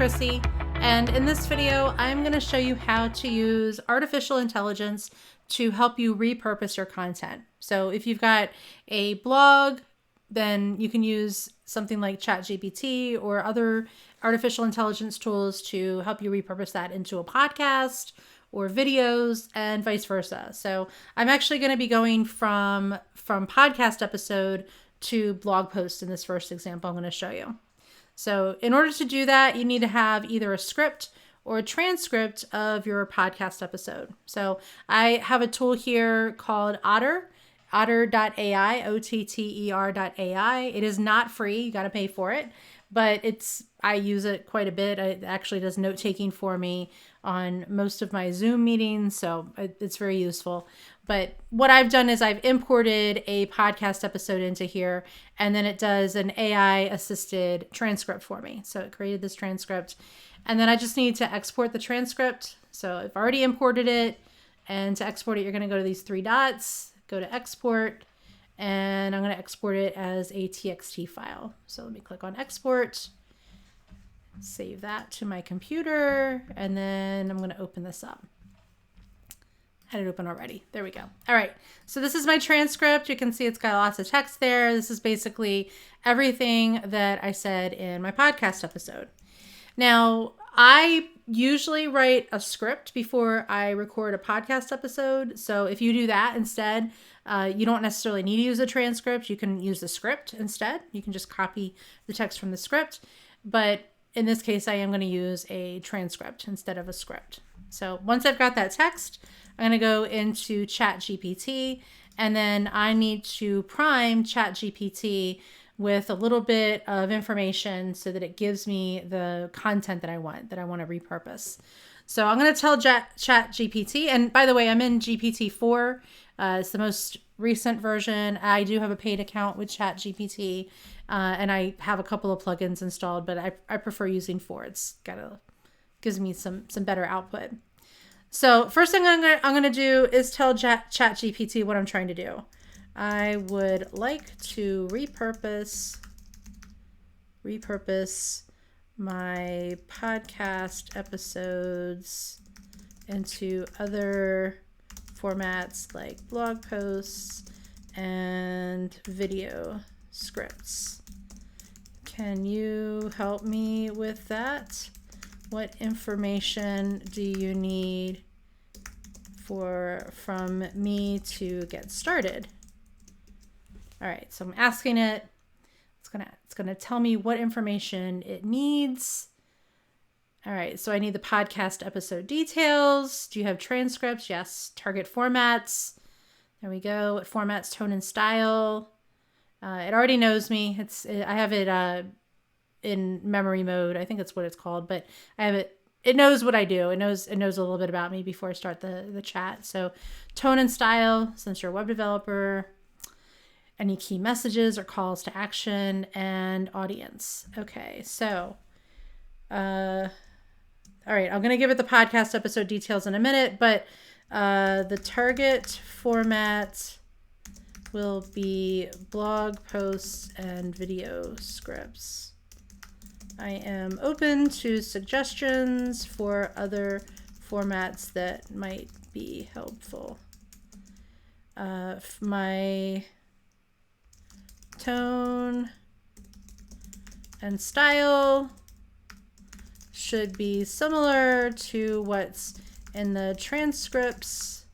Chrissy, and in this video, I'm going to show you how to use artificial intelligence to help you repurpose your content. So if you've got a blog, then you can use something like ChatGPT or other artificial intelligence tools to help you repurpose that into a podcast or videos and vice versa. So I'm actually going to be going from podcast episode to blog post in this first example I'm going to show you. So in order to do that, you need to have either a script or a transcript of your podcast episode. So I have a tool here called otter.ai, OTTER.ai. It is not free. You got to pay for it, but I use it quite a bit. It actually does note taking for me on most of my Zoom meetings. So it's very useful. But what I've done is I've imported a podcast episode into here, and then it does an AI assisted transcript for me. So it created this transcript, and then I just need to export the transcript. So I've already imported it, and to export it, you're going to go to these three dots, go to export, and I'm going to export it as a TXT file. So let me click on export, save that to my computer, and then I'm going to open this up. Had it open already. There we go. All right. So this is my transcript. You can see it's got lots of text there. This is basically everything that I said in my podcast episode. Now, I usually write a script before I record a podcast episode. So if you do that instead, you don't necessarily need to use a transcript. You can use the script instead. You can just copy the text from the script. But in this case, I am going to use a transcript instead of a script. So once I've got that text, I'm going to go into ChatGPT, and then I need to prime ChatGPT with a little bit of information so that it gives me the content that I want to repurpose. So I'm going to tell ChatGPT, and by the way, I'm in GPT-4. It's the most recent version. I do have a paid account with ChatGPT, and I have a couple of plugins installed, but I prefer using 4. It's gives me some better output. So first thing I'm gonna do is tell ChatGPT what I'm trying to do. I would like to repurpose my podcast episodes into other formats like blog posts and video scripts. Can you help me with that? What information do you need from me to get started? All right, so I'm asking it. It's gonna tell me what information it needs. All right, so I need the podcast episode details. Do you have transcripts? Yes. Target formats. There we go. What formats, tone, and style. It already knows me. I have it in memory mode. I think that's what it's called, but I have it. It knows what I do. It knows a little bit about me before I start the chat. So tone and style, since you're a web developer, any key messages or calls to action, and audience. Okay. So, all right, I'm going to give it the podcast episode details in a minute, but the target format will be blog posts and video scripts. I am open to suggestions for other formats that might be helpful. My tone and style should be similar to what's in the transcripts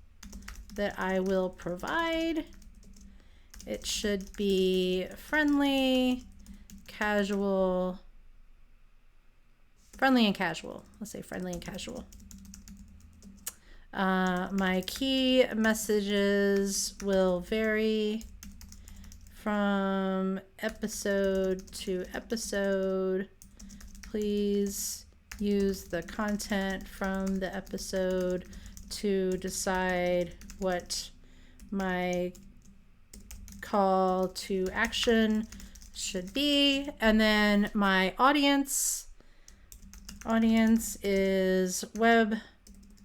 that I will provide. It should be friendly and casual. Let's say friendly and casual. My key messages will vary from episode to episode. Please use the content from the episode to decide what my call to action should be. And then my audience is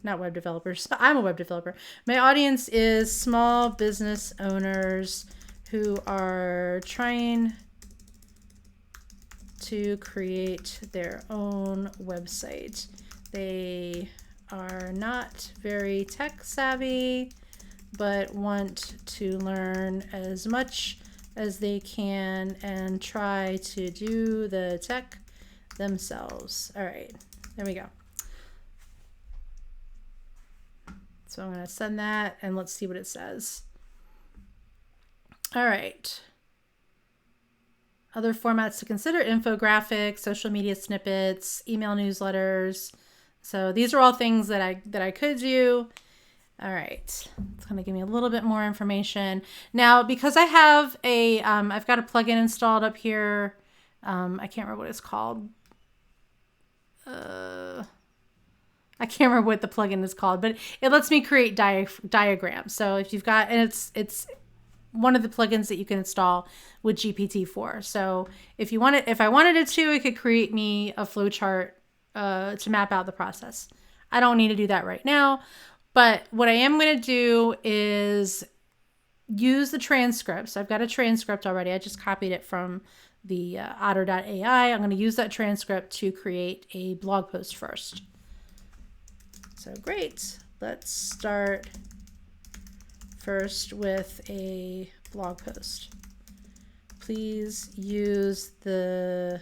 not web developers. I'm a web developer. My audience is small business owners who are trying to create their own website. They are not very tech savvy, but want to learn as much as they can and try to do the tech themselves. All right, there we go. So I'm going to send that and let's see what it says. All right. Other formats to consider: infographics, social media snippets, email newsletters. So these are all things that I could do. All right, it's going to give me a little bit more information. Now, because I have I've got a plugin installed up here. I can't remember what it's called. I can't remember what the plugin is called, but it lets me create diagrams. So if you've got, and it's one of the plugins that you can install with GPT-4. So if I wanted it to, it could create me a flowchart to map out the process. I don't need to do that right now, but what I am going to do is use the transcript. So I've got a transcript already. I just copied it from the otter.ai. I'm going to use that transcript to create a blog post first. So great. Let's start first with a blog post. Please use the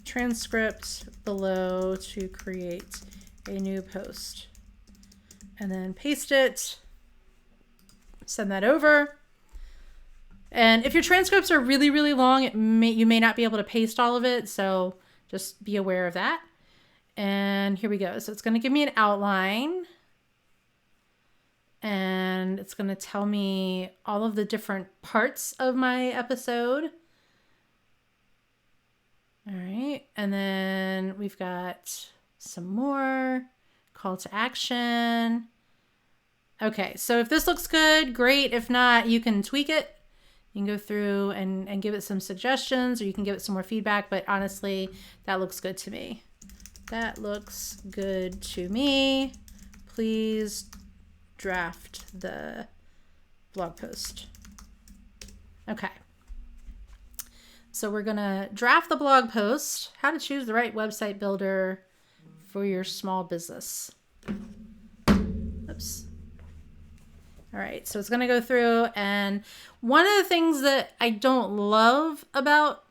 transcript below to create a new post. And then paste it. Send that over. And if your transcripts are really, really long, you may not be able to paste all of it. So just be aware of that. And here we go. So it's going to give me an outline. And it's going to tell me all of the different parts of my episode. All right. And then we've got some more call to action. Okay. So if this looks good, great. If not, you can tweak it. You can go through and give it some suggestions, or you can give it some more feedback. But honestly, that looks good to me. That looks good to me. Please draft the blog post. Okay. So we're going to draft the blog post, how to choose the right website builder for your small business. Oops. All right. So it's going to go through. And one of the things that I don't love about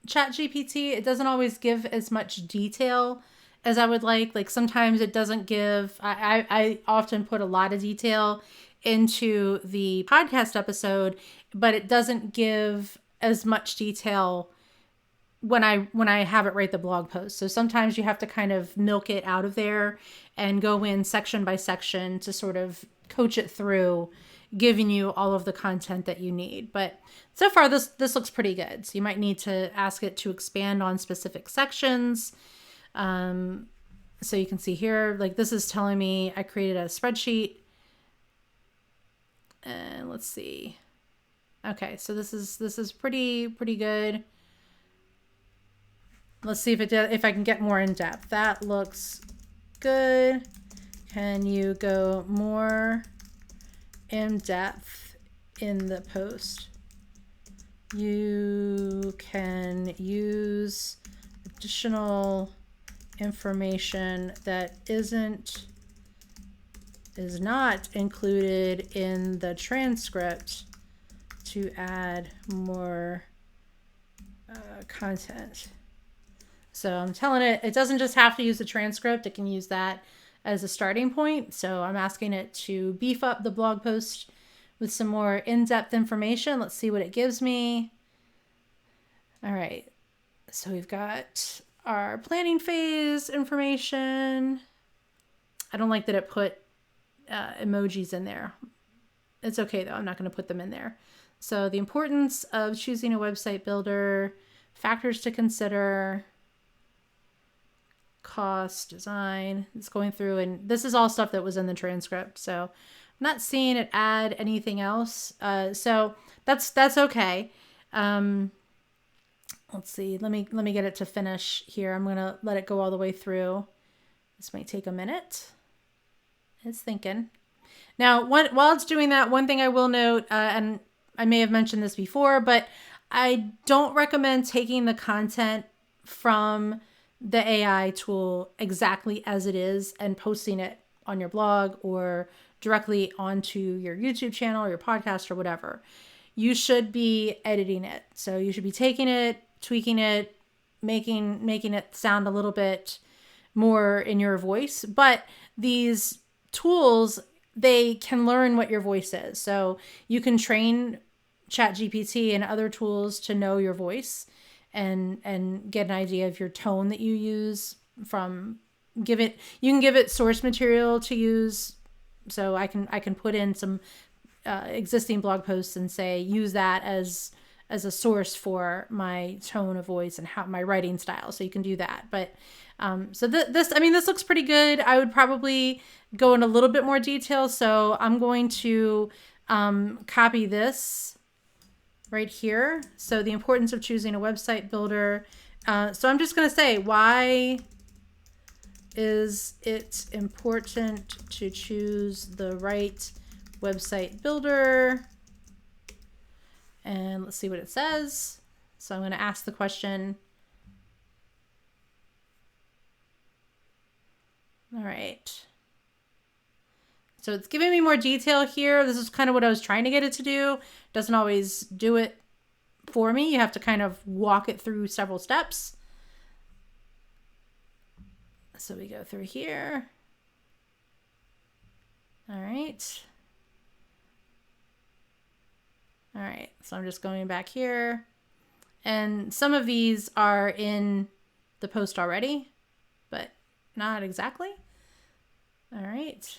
ChatGPT, it doesn't always give as much detail as I would like. Like sometimes it doesn't give, I often put a lot of detail into the podcast episode, but it doesn't give as much detail when I have it write the blog post. So sometimes you have to kind of milk it out of there and go in section by section to sort of coach it through, giving you all of the content that you need. But so far this looks pretty good. So you might need to ask it to expand on specific sections. So you can see here, like this is telling me I created a spreadsheet. And let's see. Okay, so this is pretty good. Let's see if I can get more in depth. That looks good. Can you go more in depth in the post? You can use additional information that is not included in the transcript to add more content. So I'm telling it doesn't just have to use the transcript. It can use that as a starting point. So I'm asking it to beef up the blog post with some more in-depth information. Let's see what it gives me. All right. So we've got our planning phase information. I don't like that it put emojis in there. It's okay though. I'm not going to put them in there. So the importance of choosing a website builder, factors to consider, cost, design. It's going through, and this is all stuff that was in the transcript. So I'm not seeing it add anything else. So that's okay. Let's see. Let me get it to finish here. I'm going to let it go all the way through. This might take a minute. It's thinking. Now, while it's doing that, one thing I will note, and I may have mentioned this before, but I don't recommend taking the content from the AI tool exactly as it is and posting it on your blog or directly onto your YouTube channel or your podcast or whatever. You should be editing it. So you should be taking it, tweaking it, making it sound a little bit more in your voice. But these tools, they can learn what your voice is. So you can train ChatGPT and other tools to know your voice and get an idea of your tone that you use from you can give it source material to use. So I can put in some existing blog posts and say, use that as a source for my tone of voice and how my writing style. So you can do that. But so this looks pretty good. I would probably go in a little bit more detail. So I'm going to copy this right here. So the importance of choosing a website builder. So I'm just going to say, why is it important to choose the right website builder? And let's see what it says. So I'm going to ask the question. All right. So it's giving me more detail here. This is kind of what I was trying to get it to do. It doesn't always do it for me. You have to kind of walk it through several steps. So we go through here. All right. All right, so I'm just going back here. And some of these are in the post already, but not exactly. All right.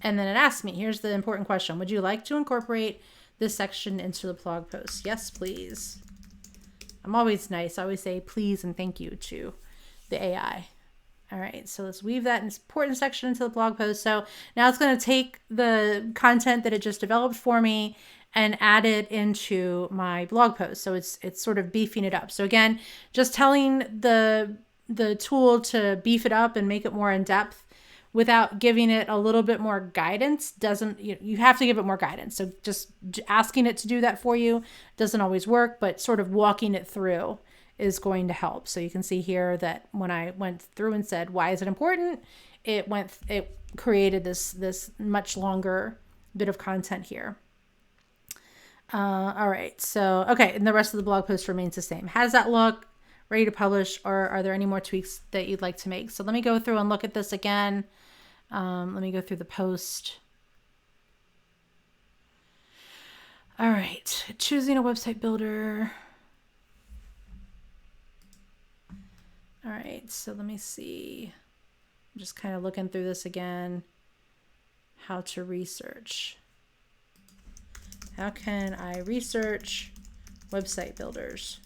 And then it asks me, here's the important question. Would you like to incorporate this section into the blog post? Yes, please. I'm always nice. I always say please and thank you to the AI. All right, so let's weave that important section into the blog post. So now it's going to take the content that it just developed for me and add it into my blog post. So it's sort of beefing it up. So again, just telling the tool to beef it up and make it more in depth without giving it a little bit more guidance doesn't, you have to give it more guidance. So just asking it to do that for you doesn't always work, but sort of walking it through is going to help. So you can see here that when I went through and said, why is it important? It created this much longer bit of content here. All right. So, okay. And the rest of the blog post remains the same. How does that look? Ready to publish? Or are there any more tweaks that you'd like to make? So let me go through and look at this again. Let me go through the post. All right. Choosing a website builder. All right, so let me see. I'm just kind of looking through this again. How to research. How can I research website builders?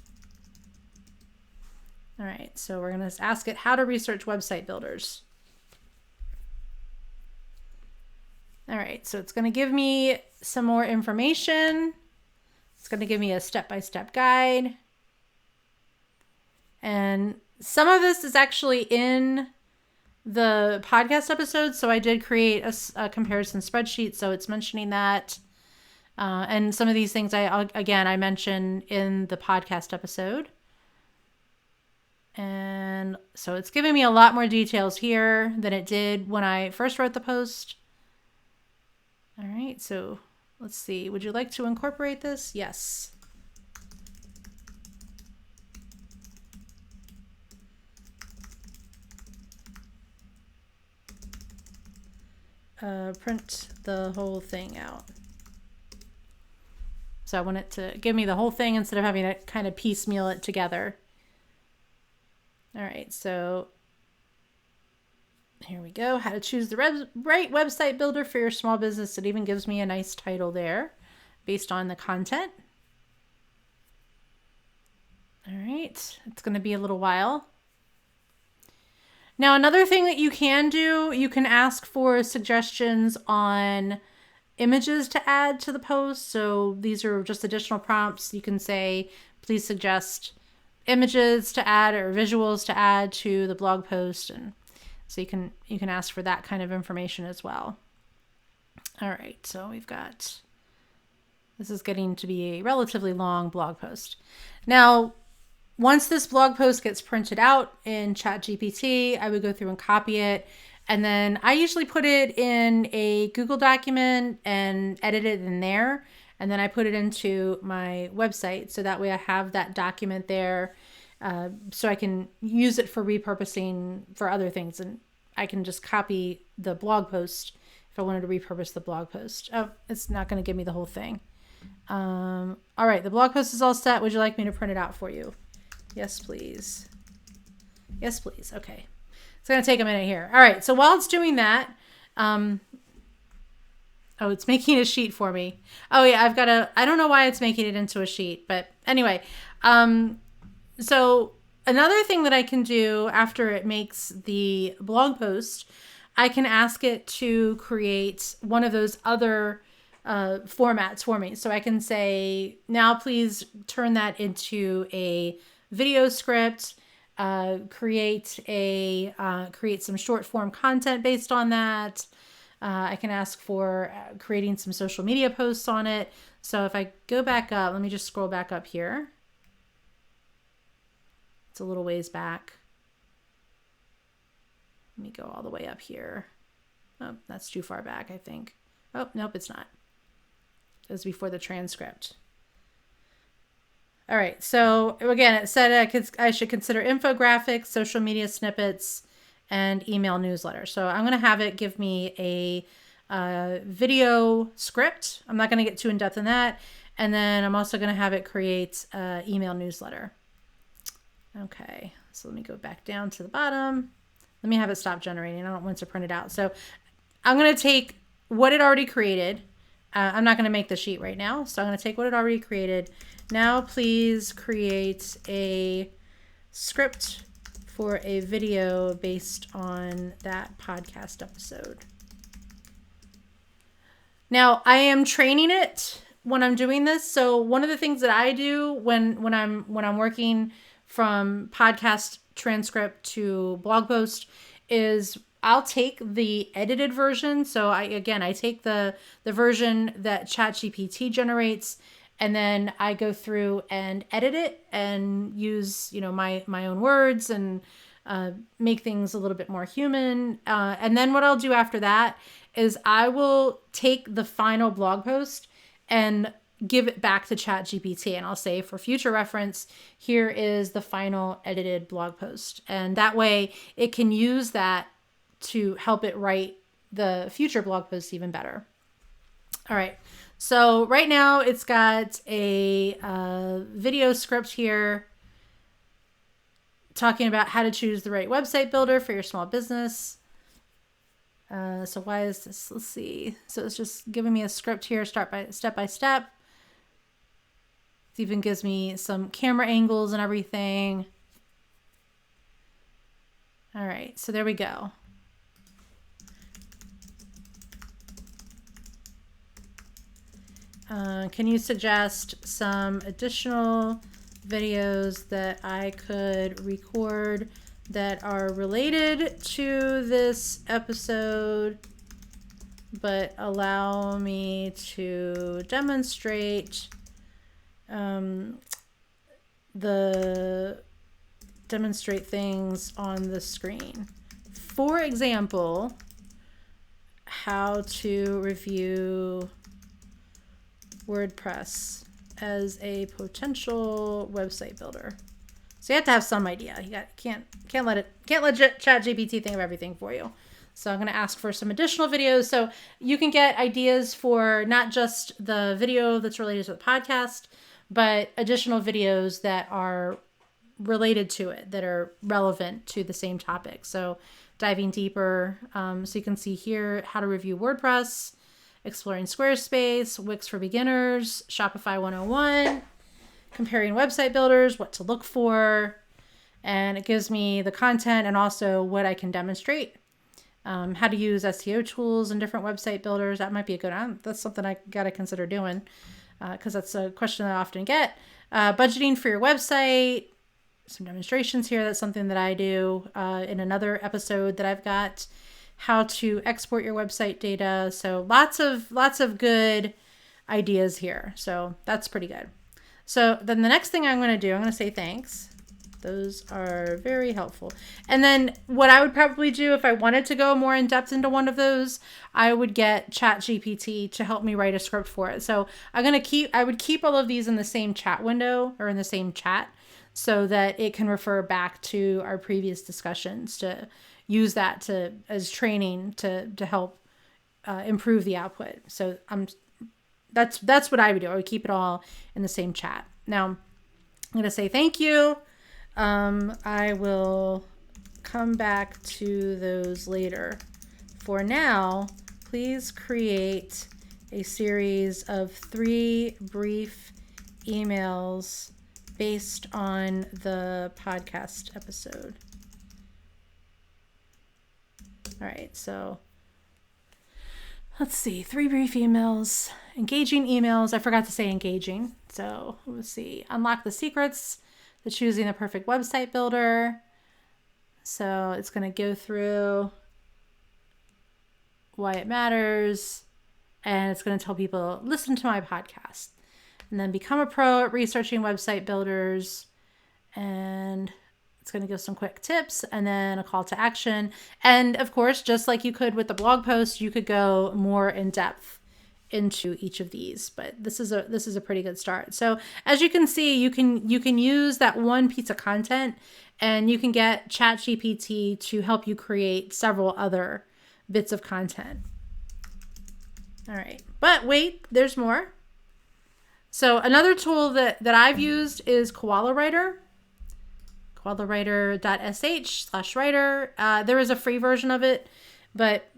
All right, so we're going to ask it how to research website builders. All right, so it's going to give me some more information. It's going to give me a step-by-step guide. And some of this is actually in the podcast episode. So I did create a comparison spreadsheet. So it's mentioning that. And some of these things I mentioned in the podcast episode. And so it's giving me a lot more details here than it did when I first wrote the post. All right. So let's see. Would you like to incorporate this? Yes. Print the whole thing out. So I want it to give me the whole thing instead of having to kind of piecemeal it together. All right, so here we go. How to choose the right website builder for your small business. It even gives me a nice title there based on the content. All right, it's going to be a little while. Now, another thing that you can do, you can ask for suggestions on images to add to the post. So these are just additional prompts. You can say, please suggest images to add or visuals to add to the blog post. And So you can ask for that kind of information as well. All right, so we've got, this is getting to be a relatively long blog post. Now, once this blog post gets printed out in ChatGPT, I would go through and copy it. And then I usually put it in a Google document and edit it in there. And then I put it into my website. So that way I have that document there. So I can use it for repurposing for other things. And I can just copy the blog post if I wanted to repurpose the blog post. Oh, it's not going to give me the whole thing. All right, the blog post is all set. Would you like me to print it out for you? Yes, please. Yes, please. Okay. It's going to take a minute here. All right. So while it's doing that, oh, it's making a sheet for me. Oh yeah, I don't know why it's making it into a sheet, but anyway. So another thing that I can do after it makes the blog post, I can ask it to create one of those other formats for me. So I can say, now please turn that into a video script, create some short form content based on that. I can ask for creating some social media posts on it. So if I go back up, let me just scroll back up here. It's a little ways back. Let me go all the way up here. Oh, that's too far back, I think. Oh, nope, it's not. It was before the transcript. All right, so again, it said I should consider infographics, social media snippets, and email newsletter. So I'm going to have it give me a video script. I'm not going to get too in depth in that. And then I'm also going to have it create an email newsletter. Okay, so let me go back down to the bottom. Let me have it stop generating. I don't want to print it out. So I'm going to take what it already created. I'm not going to make the sheet right now. So I'm going to take what it already created. Now, please create a script for a video based on that podcast episode. Now, I am training it when I'm doing this. So one of the things that I do when I'm working from podcast transcript to blog post is I'll take the edited version. So I take the version that ChatGPT generates, and then I go through and edit it and use, my own words and make things a little bit more human. And then what I'll do after that is I will take the final blog post and give it back to ChatGPT, and I'll say, for future reference, here is the final edited blog post. And that way it can use that to help it write the future blog posts even better. All right. So right now it's got a video script here talking about how to choose the right website builder for your small business. So why is this? Let's see. So it's just giving me a script here, step by step. It even gives me some camera angles and everything. All right, so there we go. Can you suggest some additional videos that I could record that are related to this episode, but allow me to demonstrate demonstrate things on the screen? For example, how to review WordPress as a potential website builder. So you have to have some idea. You can't let ChatGPT think of everything for you. So I'm going to ask for some additional videos. So you can get ideas for not just the video that's related to the podcast, but additional videos that are related to it, that are relevant to the same topic. So diving deeper. So you can see here how to review WordPress, exploring Squarespace, Wix for beginners, Shopify 101, comparing website builders, what to look for, and it gives me the content and also what I can demonstrate. How to use SEO tools and different website builders. That might be a good one. That's something I got to consider doing because that's a question that I often get. Budgeting for your website, some demonstrations here. That's something that I do in another episode that I've got, how to export your website data. So lots of good ideas here. So that's pretty good. So then the next thing I'm going to do, I'm going to say thanks. Those are very helpful. And then what I would probably do if I wanted to go more in depth into one of those, I would get ChatGPT to help me write a script for it. So I would keep all of these in the same chat window or in the same chat so that it can refer back to our previous discussions, to use that as training to help improve the output. So that's what I would do. I would keep it all in the same chat. Now I'm going to say thank you. I will come back to those later. For now, please create a series of 3 brief emails based on the podcast episode. All right, so let's see, 3 brief emails, engaging emails. I forgot to say engaging. So let's see, unlock the secrets to choosing the perfect website builder. So it's going to go through why it matters, and it's going to tell people, listen to my podcast, and then become a pro at researching website builders. And it's going to give some quick tips and then a call to action. And of course, just like you could with the blog post, you could go more in depth into each of these, but this is a pretty good start. So as you can see, you can use that one piece of content and you can get ChatGPT to help you create several other bits of content. All right, but wait, there's more. So another tool that I've used is Koala Writer. KoalaWriter.sh/writer. There is a free version of it, but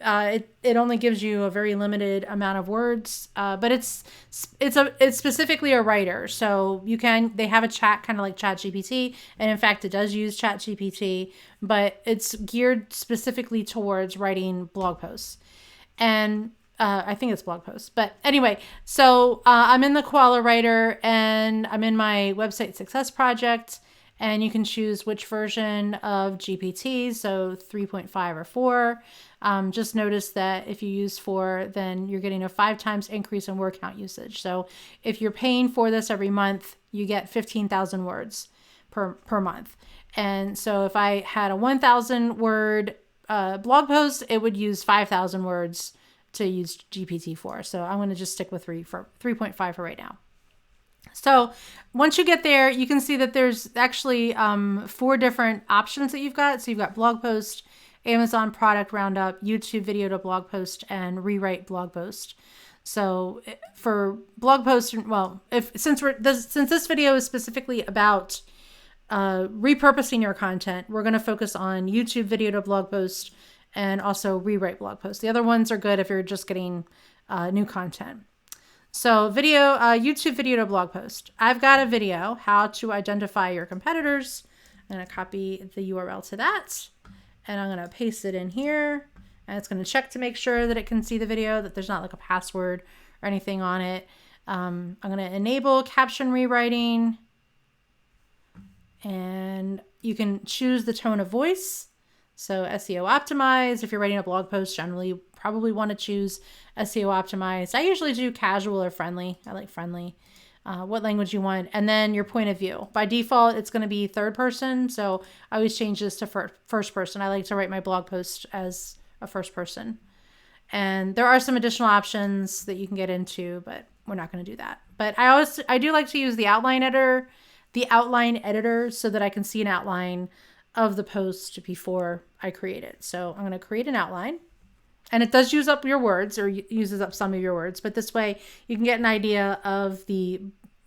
it only gives you a very limited amount of words. But it's specifically a writer, so they have a chat kind of like ChatGPT, and in fact it does use ChatGPT, but it's geared specifically towards writing blog posts, and I think it's blog posts. But anyway, so I'm in the Koala Writer, and I'm in my website success project. And you can choose which version of GPT, so 3.5 or 4. Just notice that if you use 4, then you're getting a 5 times increase in word count usage. So if you're paying for this every month, you get 15,000 words per month. And so if I had a 1,000 word blog post, it would use 5,000 words to use GPT-4. So I'm going to just stick with 3.5 for right now. So once you get there, you can see that there's actually 4 different options that you've got. So you've got blog post, Amazon product roundup, YouTube video to blog post, and rewrite blog post. So for blog post, well, since this video is specifically about repurposing your content, we're going to focus on YouTube video to blog post and also rewrite blog post. The other ones are good if you're just getting new content. So YouTube video to blog post. I've got a video, how to identify your competitors. I'm going to copy the URL to that, and I'm going to paste it in here, and it's going to check to make sure that it can see the video, that there's not like a password or anything on it. I'm going to enable caption rewriting, and you can choose the tone of voice. So SEO optimized. If you're writing a blog post, generally you probably want to choose SEO optimized. I usually do casual or friendly. I like friendly. What language you want. And then your point of view. By default, it's going to be third person. So I always change this to first person. I like to write my blog post as a first person. And there are some additional options that you can get into, but we're not going to do that. But I do like to use the outline editor so that I can see an outline of the post before I create it. So I'm going to create an outline, and it does use up your words, or uses up some of your words, but this way you can get an idea of the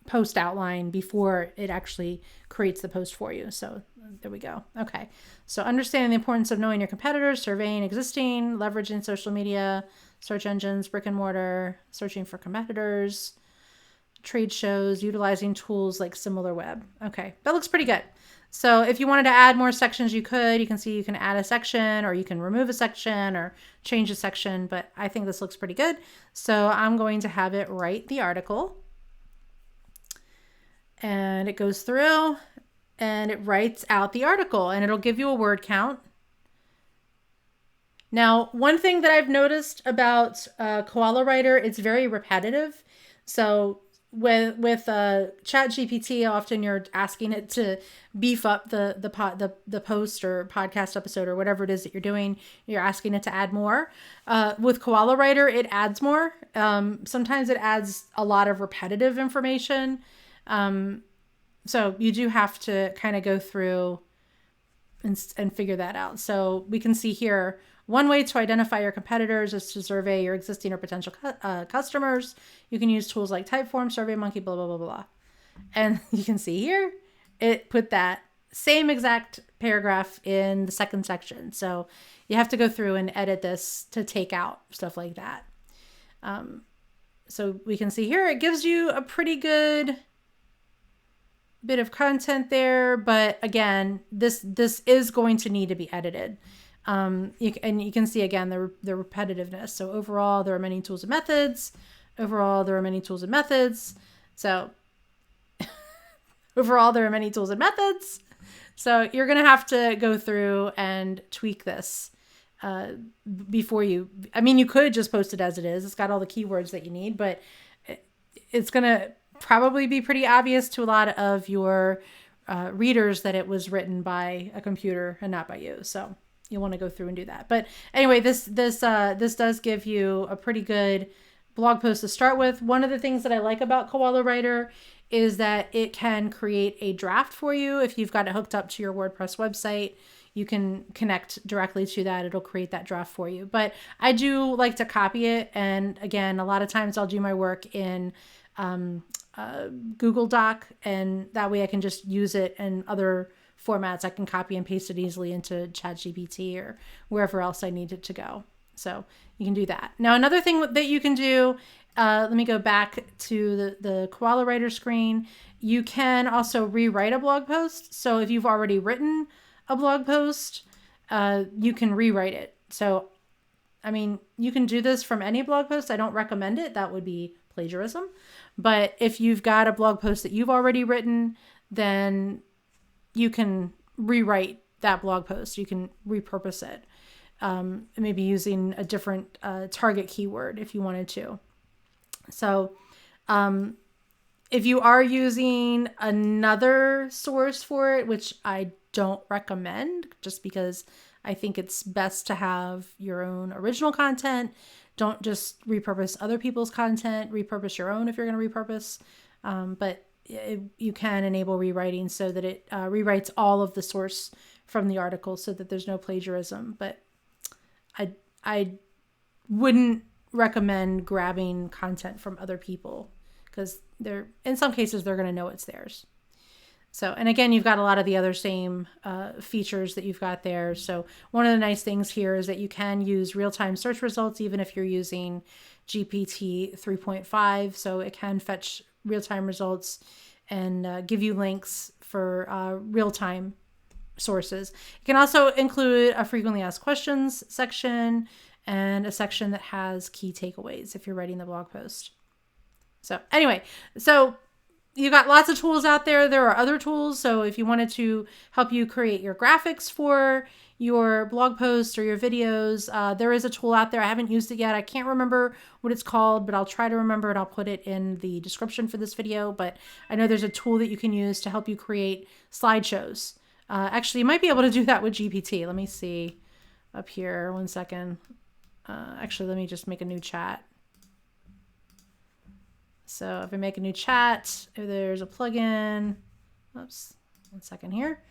post outline before it actually creates the post for you. So there we go. Okay. So understanding the importance of knowing your competitors, surveying existing, leveraging social media, search engines, brick and mortar, searching for competitors, trade shows, utilizing tools like SimilarWeb. Okay. That looks pretty good. So if you wanted to add more sections, you could. You can see you can add a section, or you can remove a section or change a section, but I think this looks pretty good. So I'm going to have it write the article, and it goes through and it writes out the article, and it'll give you a word count. Now, one thing that I've noticed about Koala Writer, it's very repetitive. So with Chat GPT, often you're asking it to beef up the post or podcast episode or whatever it is that you're doing. You're asking it to add more. With Koala Writer, it adds more. Sometimes it adds a lot of repetitive information. So you do have to kind of go through and figure that out. So we can see here, one way to identify your competitors is to survey your existing or potential customers. You can use tools like Typeform, SurveyMonkey, blah, blah, blah, blah. And you can see here, it put that same exact paragraph in the second section. So you have to go through and edit this to take out stuff like that. So we can see here, it gives you a pretty good bit of content there. But again, this is going to need to be edited. And you can see again the repetitiveness. So overall, there are many tools and methods. So overall, there are many tools and methods. So you're going to have to go through and tweak this before you. I mean, you could just post it as it is. It's got all the keywords that you need, but it's going to probably be pretty obvious to a lot of your readers that it was written by a computer and not by you. So you'll want to go through and do that. But anyway, this does give you a pretty good blog post to start with. One of the things that I like about Koala Writer is that it can create a draft for you. If you've got it hooked up to your WordPress website, you can connect directly to that. It'll create that draft for you. But I do like to copy it. And again, a lot of times I'll do my work in Google Doc, and that way I can just use it in other formats. I can copy and paste it easily into ChatGPT or wherever else I need it to go. So you can do that. Now, another thing that you can do, let me go back to the Koala Writer screen. You can also rewrite a blog post. So if you've already written a blog post, you can rewrite it. So, I mean, you can do this from any blog post. I don't recommend it. That would be plagiarism. But if you've got a blog post that you've already written, then you can rewrite that blog post. You can repurpose it, maybe using a different target keyword if you wanted to. So if you are using another source for it, which I don't recommend, just because I think it's best to have your own original content. Don't just repurpose other people's content. Repurpose your own if you're going to repurpose. But you can enable rewriting so that it rewrites all of the source from the article so that there's no plagiarism. But I wouldn't recommend grabbing content from other people because in some cases they're going to know it's theirs. So, and again, you've got a lot of the other same features that you've got there. So one of the nice things here is that you can use real-time search results even if you're using GPT 3.5. So it can fetch real-time results and give you links for real-time sources. You can also include a frequently asked questions section and a section that has key takeaways if you're writing the blog post. So anyway, you got lots of tools out there. There are other tools. So if you wanted to help you create your graphics for your blog posts or your videos, there is a tool out there. I haven't used it yet. I can't remember what it's called, but I'll try to remember it. I'll put it in the description for this video. But I know there's a tool that you can use to help you create slideshows. Actually, you might be able to do that with GPT. Let me see up here. 1 second. Actually, let me just make a new chat. So if I make a new chat, if there's a plugin, oops, 1 second here.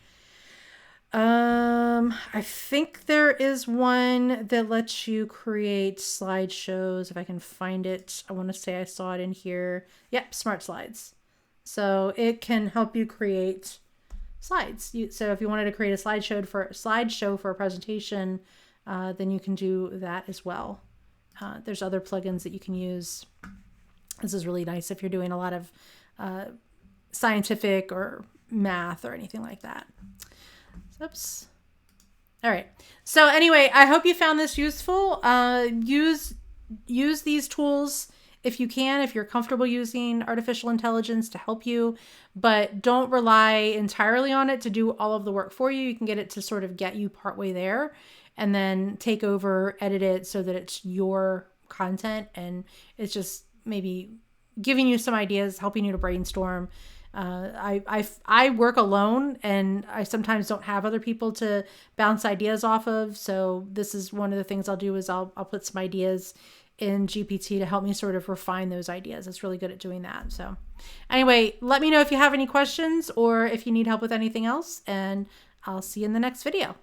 I think there is one that lets you create slideshows. If I can find it, I want to say I saw it in here. Yep, Smart Slides. So it can help you create slides. So if you wanted to create a slideshow for a presentation, then you can do that as well. There's other plugins that you can use. This is really nice if you're doing a lot of scientific or math or anything like that. Oops. All right. So anyway, I hope you found this useful. Use these tools if you can, if you're comfortable using artificial intelligence to help you, but don't rely entirely on it to do all of the work for you. You can get it to sort of get you partway there and then take over, edit it so that it's your content and it's just maybe giving you some ideas, helping you to brainstorm. I work alone and I sometimes don't have other people to bounce ideas off of. So this is one of the things I'll do is I'll put some ideas in GPT to help me sort of refine those ideas. It's really good at doing that. So anyway, let me know if you have any questions or if you need help with anything else, and I'll see you in the next video.